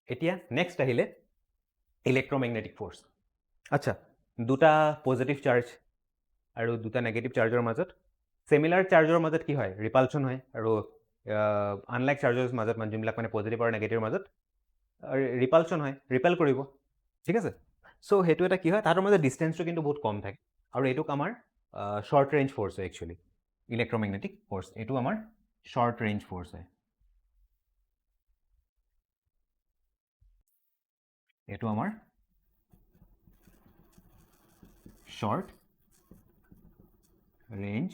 এতিয়া নেক্সট আহিলে ইলেক্ট্ৰমেগনেটিক ফ'ৰ্চ। আচ্ছা, দুটা পজিটিভ চাৰ্জ আৰু দুটা নেগেটিভ চাৰ্জৰ মাজত, চিমিলাৰ চাৰ্জৰ মাজত কি হয়, ৰিপালচন হয়। আৰু আনলাইক চাৰ্জৰ মাজত, মানে যোনবিলাক মানে পজিটিভ আৰু নেগেটিভৰ মাজত ৰিপালচন হয়, ৰিপেল কৰিব, ঠিক আছে। চ' সেইটো এটা কি হয়, তাহাঁতৰ মাজত ডিষ্টেঞ্চটো কিন্তু বহুত কম থাকে। আৰু এইটোক আমাৰ শ্বৰ্ট ৰেঞ্জ ফ'ৰ্চ হয় একচুৱেলি, ইলেক্ট্ৰমেগনেটিক ফ'ৰ্চ। এইটো আমাৰ শ্বৰ্ট ৰেঞ্জ ফ'ৰ্চ হয়। এইটো আমাৰ শ্বৰ্ট ৰেঞ্জ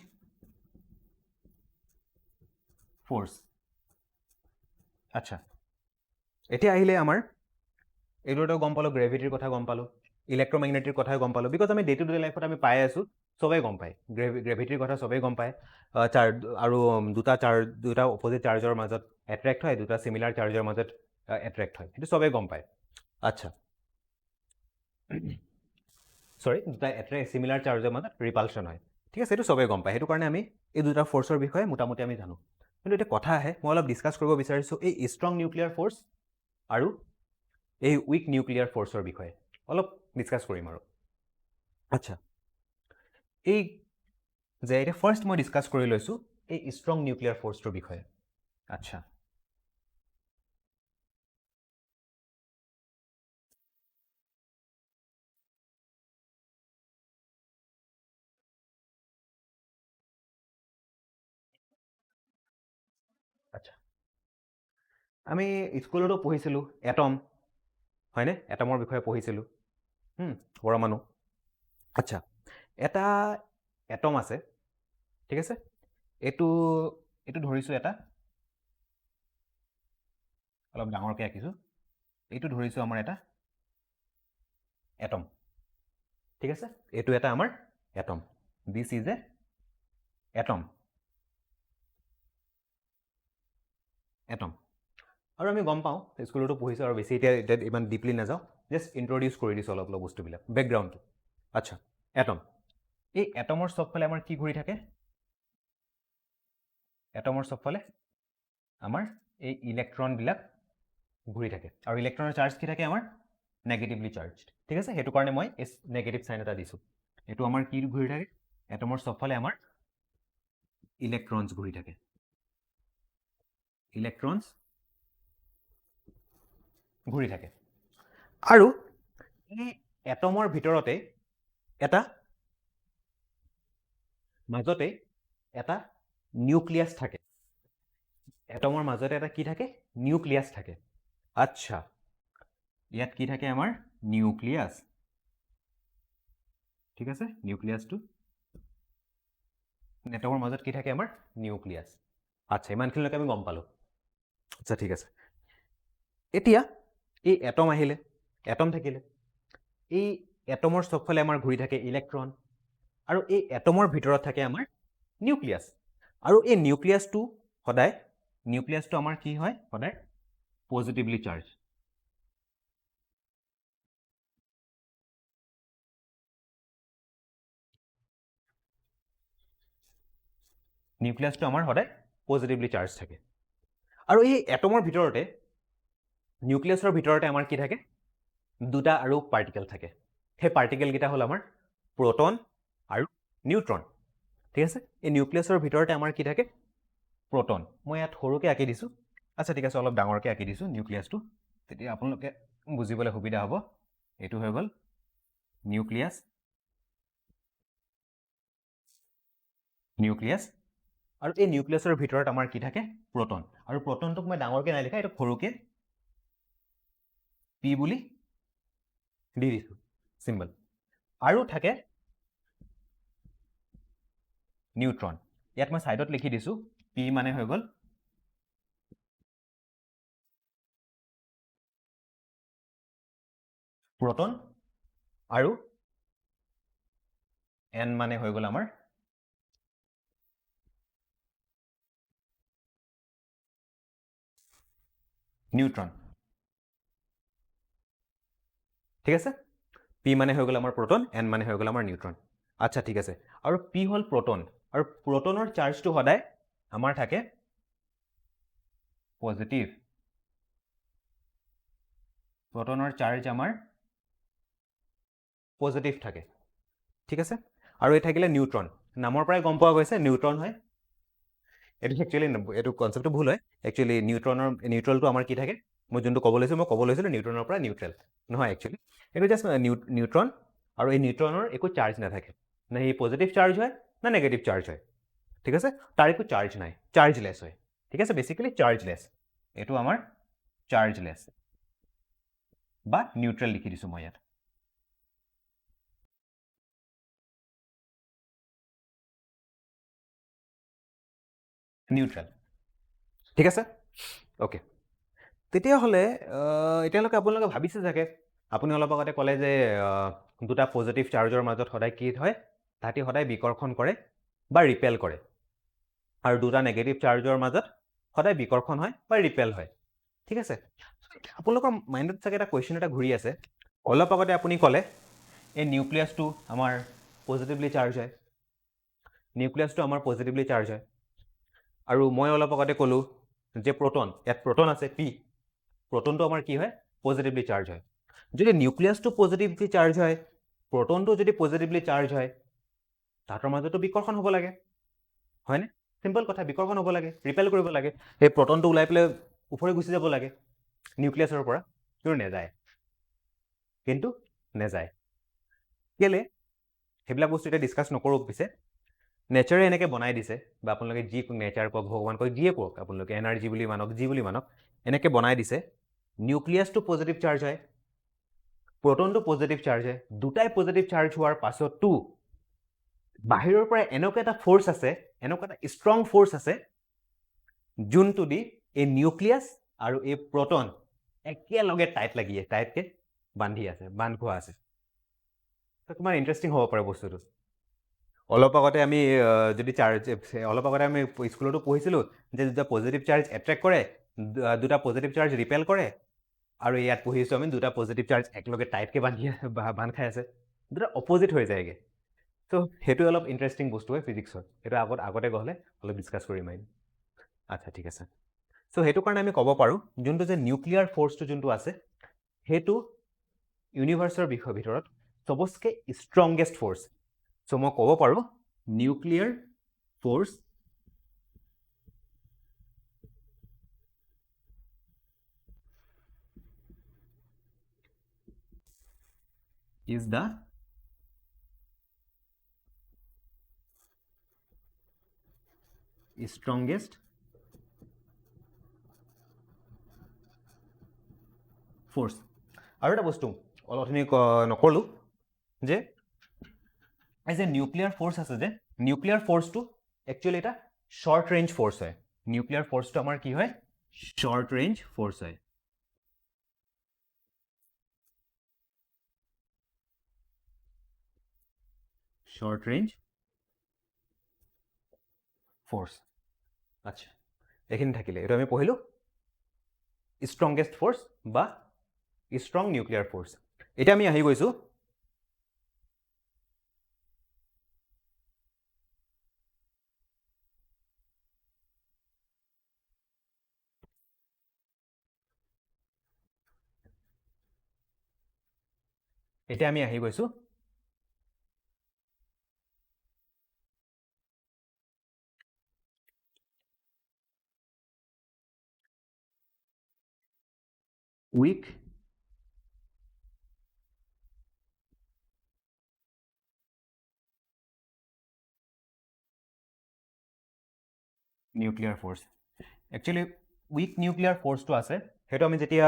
ফ'ৰ্চ। আচ্ছা, এতিয়া আহিলে আমাৰ এইটোতো গম পালোঁ, গ্ৰেভিটিৰ কথা গম পালোঁ, ইলেক্ট্ৰমেগনেটিৰ কথাই গম পালোঁ। বিকজ আমি ডে টু ডে লাইফত আমি পাই আছোঁ, চবেই গম পায় গ্ৰেভিটিৰ কথা, চবেই গম পায়। আৰু দুটা অপজিট চাৰ্জৰ মাজত এট্ৰেক্ট হয়, দুটা চিমিলাৰ চাৰ্জৰ মাজত এট্ৰেক্ট হয়, সেইটো চবেই গম পায়। আচ্ছা, দুটা চিমিলাৰ চাৰ্জৰ মাজত ৰিপালচন হয়, ঠিক আছে, সেইটো চবেই গম পায়। সেইটো কাৰণে আমি এই দুটা ফ'ৰ্চৰ বিষয়ে মোটামুটি আমি জানো। কিন্তু এতিয়া কথা আহে, মই অলপ ডিছকাছ কৰিব বিচাৰিছোঁ এই ষ্ট্ৰং নিউক্লিয়াৰ ফ'ৰ্চ আৰু এই উইক নিউক্লিয়াৰ ফ'ৰ্চৰ বিষয়ে অলপ ডিছকাছ কৰিম আৰু। আচ্ছা, এতিয়া ফাৰ্ষ্ট মই ডিছকাছ কৰি লৈছোঁ এই ষ্ট্ৰং নিউক্লিয়াৰ ফ'ৰ্চটোৰ বিষয়ে। আচ্ছা, আমি স্কুলতো পঢ়িছিলোঁ এটম, হয়নে? এটমৰ বিষয়ে পঢ়িছিলোঁ, পৰমাণু। আচ্ছা, এটা এটম আছে, ঠিক আছে। এইটো ধৰিছোঁ, এটা অলপ ডাঙৰকৈ আঁকিছোঁ। এইটো ধৰিছোঁ আমাৰ এটা এটম, ঠিক আছে। এইটো এটা আমাৰ atom, this is a atom. আৰু আমি গম পাওঁ, স্কুলতো পঢ়িছোঁ, আৰু বেছি এতিয়া ইমান ডিপলি নাযাওঁ, জাষ্ট ইণ্ট্ৰডিউচ কৰি দিছোঁ অলপ বস্তুবিলাক, বেকগ্ৰাউণ্ডটো। আচ্ছা, এটম, এই এটমৰ চবফালে আমাৰ কি ঘূৰি থাকে, এটমৰ চবফালে আমাৰ এই ইলেক্ট্ৰনবিলাক ঘূৰি থাকে। আৰু ইলেক্ট্ৰনৰ চাৰ্জ কি থাকে, আমাৰ নেগেটিভলি চাৰ্জ, ঠিক আছে। সেইটো কাৰণে মই নেগেটিভ চাইন এটা দিছোঁ। এইটো আমাৰ কি ঘূৰি থাকে, এটমৰ চবফালে আমাৰ ইলেক্ট্ৰনছ ঘূৰি থাকে, ইলেক্ট্ৰনছ ঘূৰি থাকে। আৰু এই এটমৰ ভিতৰতে মাজতে এটা নিউক্লিয়াছ থাকে। এটমৰ মাজতে এটা কি থাকে, নিউক্লিয়াছ থাকে। আচ্ছা, ইয়াত কি থাকে, আমাৰ নিউক্লিয়াছ, ঠিক আছে। নিউক্লিয়াছটো, এটমৰ মাজত কি থাকে, আমাৰ নিউক্লিয়াছ। আচ্ছা, ইমানখিনিলৈকে আমি গম পালোঁ। আচ্ছা, ঠিক আছে। এতিয়া এই এটম আহিলে, এটম থাকিলে, এই এটমৰ চবফালে আমাৰ ঘূৰি থাকে ইলেক্ট্ৰন, আৰু এই এটমৰ ভিতৰত থাকে আমাৰ নিউক্লিয়াছ, আৰু এই নিউক্লিয়াছটো সদায় আমাৰ কি হয় সদায় পজিটিভলি চাৰ্জ। নিউক্লিয়াছটো আমাৰ সদায় পজিটিভলি চাৰ্জ থাকে, আৰু এই এটমৰ ভিতৰতে নিউক্লিয়াছৰ ভিতৰতে আমাৰ কি থাকে, দুটা আৰু পাৰ্টিকেল থাকে। সেই পাৰ্টিকেলকেইটা হ'ল আমাৰ প্ৰটন আৰু নিউট্ৰন। ঠিক আছে, এই নিউক্লিয়াছৰ ভিতৰতে আমাৰ কি থাকে, প্ৰটন। মই ইয়াত সৰুকৈ আঁকি দিছোঁ, আচ্ছা ঠিক আছে, অলপ ডাঙৰকৈ আঁকি দিছোঁ নিউক্লিয়াছটো, তেতিয়া আপোনালোকে বুজিবলৈ সুবিধা হ'ব। এইটো হৈ গ'ল নিউক্লিয়াছ, আৰু এই নিউক্লিয়াছৰ ভিতৰত আমাৰ কি থাকে, প্ৰটন। আৰু প্ৰটনটোক মই ডাঙৰকৈ নাই লিখা, এইটো সৰুকৈ পি বুলি দি দিছোঁ চিম্বল। আৰু থাকে নিউট্ৰন, ইয়াত মই ছাইডত লিখি দিছোঁ, পি মানে হৈ গ'ল প্ৰটন, আৰু এন মানে হৈ গ'ল আমাৰ নিউট্ৰন। ঠিক আছে, পি মানে হৈ গ'ল আমাৰ প্ৰটন, এন মানে হৈ গ'ল আমাৰ নিউট্ৰন। আচ্ছা ঠিক আছে, আৰু পি হ'ল প্ৰটন, আৰু প্ৰটনৰ চাৰ্জটো সদায় আমাৰ থাকে পজিটিভ। প্ৰটনৰ চাৰ্জ আমাৰ পজিটিভ থাকে। ঠিক আছে, আৰু এই থাকিলে নিউট্ৰন, নামৰ পৰাই গম পোৱা গৈছে নিউট্ৰন হয়। এইটো একচুৱেলি এইটো কনচেপ্টটো ভুল হয়, একচুৱেলি নিউট্ৰেলটো আমাৰ কি থাকে, মই যোনটো ক'ব লৈছিলোঁ নিউট্ৰনৰ পৰা নিউট্ৰেল নহয়, একচুৱেলি এইটো জাষ্ট নিউট্ৰন, আৰু এই নিউট্ৰনৰ একো চাৰ্জ নাথাকে, না সি পজিটিভ চাৰ্জ হয় না নেগেটিভ চাৰ্জ হয়। ঠিক আছে, তাৰ একো চাৰ্জ নাই, চাৰ্জলেছ হয়। ঠিক আছে, বেচিকেলি চাৰ্জলেছ, এইটো আমাৰ চাৰ্জলেছ বা নিউট্ৰেল লিখি দিছোঁ মই ইয়াত। নিউট্ৰেল। ঠিক আছে, অ'কে। তেতিয়াহ'লে এতিয়ালৈকে আপোনালোকে ভাবিছে চাগে, আপুনি অলপ আগতে ক'লে যে দুটা পজিটিভ চাৰ্জৰ মাজত সদায় কি হয়, তাহাঁতি সদায় বিকৰ্ষণ কৰে বা ৰিপেল কৰে, আৰু দুটা নেগেটিভ চাৰ্জৰ মাজত সদায় বিকৰ্ষণ হয় বা ৰিপেল হয়। ঠিক আছে, আপোনালোকৰ মাইণ্ডত চাগে এটা কুৱেশ্যন এটা ঘূৰি আছে। অলপ আগতে আপুনি ক'লে এই নিউক্লিয়াছটো আমাৰ পজিটিভলি চাৰ্জ হয়, নিউক্লিয়াছটো আমাৰ পজিটিভলি চাৰ্জ হয়, আৰু মই অলপ আগতে ক'লোঁ যে প্ৰটন, ইয়াত প্ৰটন আছে পি, প্ৰটনটো আমাৰ কি হয়, পজিটিভলি চাৰ্জ হয়। যদি নিউক্লিয়াছটো পজিটিভলি চাৰ্জ হয়, প্ৰটনটো যদি পজিটিভলি চাৰ্জ হয়, তাহাঁতৰ মাজতো বিকৰ্ষণ হ'ব লাগে, হয়নে? চিম্পল কথা, বিকৰ্ষণ হ'ব লাগে, ৰিপেল কৰিব লাগে, সেই প্ৰটনটো ওলাই পেলাই ওপৰে গুচি যাব লাগে নিউক্লিয়াছৰ পৰা, কিন্তু নেযায়। কেলে? সেইবিলাক বস্তু এতিয়া ডিছকাছ নকৰোঁ, পিছে নেচাৰে এনেকৈ বনাই দিছে, বা আপোনালোকে যি নেচাৰ কওক, ভগৱান কওক, যিয়ে কওক, আপোনালোকে এনাৰ্জি বুলি মানক, যি বুলি মানক, এনেকৈ বনাই দিছে নিউক্লিয়াছটো পজিটিভ চাৰ্জ হয়, প্ৰটনটো পজিটিভ চাৰ্জ হয়, দুটাই পজিটিভ চাৰ্জ হোৱাৰ পাছতো বাহিৰৰ পৰা এনেকুৱা এটা ফ'ৰ্চ আছে, এনেকুৱা এটা ষ্ট্ৰং ফ'ৰ্চ আছে, যোনটো দি এই নিউক্লিয়াছ আৰু এই প্ৰটন একেলগে টাইটকৈ বান্ধি আছে, বান্ধ খোৱা আছে। কিমান ইণ্টাৰেষ্টিং হ'ব পাৰে বস্তুটো। অলপ আগতে আমি স্কুলতো পঢ়িছিলোঁ যে দুটা পজিটিভ চাৰ্জ এট্ৰেক্ট কৰে, দুটা পজিটিভ চাৰ্জ ৰিপেল কৰে, আৰু ইয়াত পঢ়িছোঁ আমি দুটা পজিটিভ চাৰ্জ একেলগে টাইটকৈ বান্ধ খাই আছে, দুটা অপজিট হৈ যায়গৈ। চ' সেইটো অলপ ইণ্টাৰেষ্টিং বস্তু হয় ফিজিক্সৰ, সেইটো আগতে গ'লে অলপ ডিছকাছ কৰিম আমি। আচ্ছা ঠিক আছে, চ' সেইটো কাৰণে আমি ক'ব পাৰোঁ যোনটো যে নিউক্লিয়াৰ ফ'ৰ্চটো যোনটো আছে, সেইটো ইউনিভাৰ্চৰ ভিতৰত চবতকৈ ষ্ট্ৰংগেষ্ট ফ'ৰ্চ। চ' মই ক'ব পাৰোঁ nuclear force is the strongest force. আৰু এটা বস্তু অলপখিনি নক'লোঁ যে এই যে নিউক্লিয়াৰ ফ'ৰ্চ আছে, যে নিউক্লিয়াৰ ফ'ৰ্চটো একচুৱেলি এটা শ্বৰ্ট ৰেঞ্জ ফ'ৰ্চ হয়। নিউক্লিয়াৰ ফ'ৰ্চটো আমাৰ কি হয়, শ্বৰ্ট ৰেঞ্জ ফ'ৰ্চ হয়। short range force. আচ্ছা, এইখিনি থাকিলে এইটো আমি পঢ়িলোঁ ষ্ট্ৰংগেষ্ট ফ'ৰ্চ বা ষ্ট্ৰং নিউক্লিয়াৰ ফ'ৰ্চ। এতিয়া আমি আহি গৈছোঁ weak nuclear force. Actually weak nuclear ফ'ৰ্চটো আছে, সেইটো আমি যেতিয়া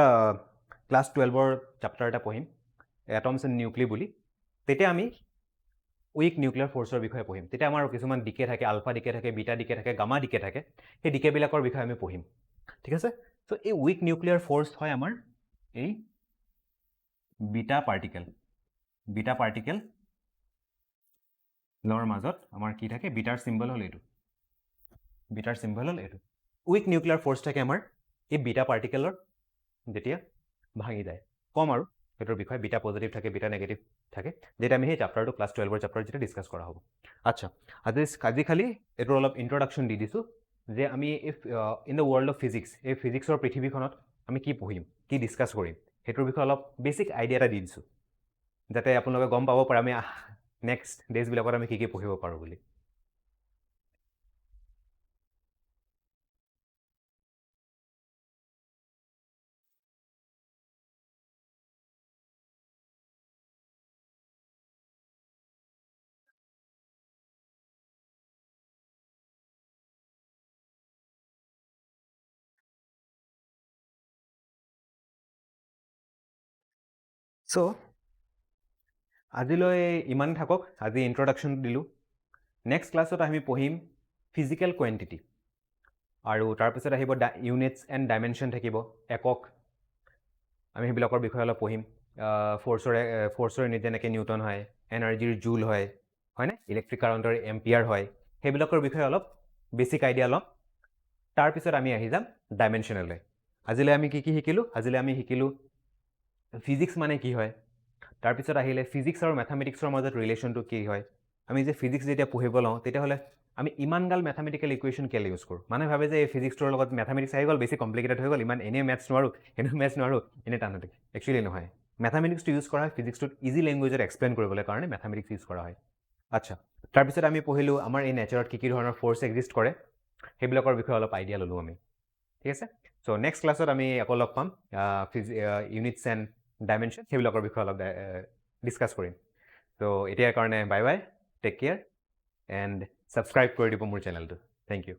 ক্লাছ 12ৰ চেপ্টাৰ এটা পঢ়িম এটমছ এণ্ড নিউক্লি বুলি, তেতিয়া আমি উইক নিউক্লিয়াৰ ফ'ৰ্চৰ বিষয়ে পঢ়িম। তেতিয়া আমাৰ কিছুমান ডিকে থাকে, আলফা ডিকে থাকে, বিটা ডিকে থাকে, গামা ডিকে থাকে, সেই ডিকেবিলাকৰ বিষয়ে আমি পঢ়িম। ঠিক আছে? চ' এই উইক নিউক্লিয়াৰ ফ'ৰ্চ হয় আমাৰ এই বিটা পাৰ্টিকেলৰ মাজত আমাৰ কি থাকে, বিটাৰ চিম্বল হ'ল এইটো, উইক নিউক্লিয়াৰ ফ'ৰ্চ থাকে আমাৰ এই বিটা পাৰ্টিকেলৰ যেতিয়া ভাঙি যায়। কম আৰু সেইটোৰ বিষয়ে বিটা পজিটিভ থাকে, বিটা নেগেটিভ থাকে, যেতিয়া আমি সেই চেপ্টাৰটো ক্লাছ 12ৰ চেপ্টাৰ যেতিয়া ডিছকাছ কৰা হ'ব। আচ্ছা, আজি খালি এইটো অলপ ইণ্ট্ৰডাকশ্যন দি দিছোঁ যে আমি in the world of physics, এই ফিজিক্সৰ পৃথিৱীখনত আমি কি পঢ়িম, কি ডিছকাছ কৰিম, সেইটোৰ বিষয়ে অলপ বেছিক আইডিয়া এটা দি দিছোঁ, যাতে আপোনালোকে গম পাব পাৰে আমি নেক্সট ডেজবিলাকত আমি কি পঢ়িব পাৰোঁ বুলি। চ' আজিলৈ ইমান থাকক, আজি ইণ্ট্ৰডাকশ্যনটো দিলোঁ। নেক্সট ক্লাছত আমি পঢ়িম ফিজিকেল কুৱেণ্টিটি, আৰু তাৰপিছত আহিব ইউনিটছ এণ্ড ডাইমেনশ্যন থাকিব, একক, আমি সেইবিলাকৰ বিষয়ে অলপ পঢ়িম। ফ'ৰ্চৰ ইউনিট যেনেকৈ নিউটন হয়, এনাৰ্জিৰ জুল হয়, হয়নে, ইলেক্ট্ৰিক কাৰেণ্টৰ এম্পিয়াৰ হয়, সেইবিলাকৰ বিষয়ে অলপ বেছিক আইডিয়া ল'ম। তাৰপিছত আমি আহি যাম ডাইমেনশ্যনলৈ। আজিলৈ আমি কি শিকিলোঁ? আজিলৈ আমি শিকিলোঁ ফিজিক্স মানে কি হয়, তাৰপিছত আহিলে ফিজিক্স আৰু মেথামেটিক্সৰ মাজত ৰিলেশ্যনটো কি হয়। আমি যে ফিজিক্স যেতিয়া পঢ়িব লওঁ তেতিয়াহ'লে আমি ইমানগাল মেথামেটিকেল ইকুৱেশ্যন কেলৈ ইউজ কৰোঁ? মানুহে ভাবে যে এই ফিজিক্সটোৰ লগত মেথামেটিক্স আহি গ'ল, বেছি কমপ্লিকেটেড হৈ গ'ল, ইমান এনেই মেথছ নোৱাৰোঁ, এনেই টান হৈ। একচুৱেলি নহয়, মেথামেটিক্সটো ইউজ কৰা হয় ফিজিক্সটোত ইজি লেংগুৱেজত এক্সপ্লেইন কৰিবলৈ কাৰণে মেথামেটিক্স ইউজ কৰা হয়। আচ্ছা, তাৰপিছত আমি পঢ়িলোঁ আমাৰ এই নেচাৰত কি ধৰণৰ ফ'ৰ্চ এক্সিষ্ট কৰে, সেইবিলাকৰ বিষয়ে অলপ আইডিয়া ল'লোঁ আমি। ঠিক আছে? চ' নেক্সট ক্লাছত আমি আকৌ লগ পাম, ইউনিটছ এণ্ড ডাইমেনশ্যন সেইবিলাকৰ বিষয়ে অলপ ডিছকাছ কৰিম। ত' এতিয়াৰ কাৰণে bye bye, take care and subscribe কৰি দিব মোৰ চেনেলটো। Thank U.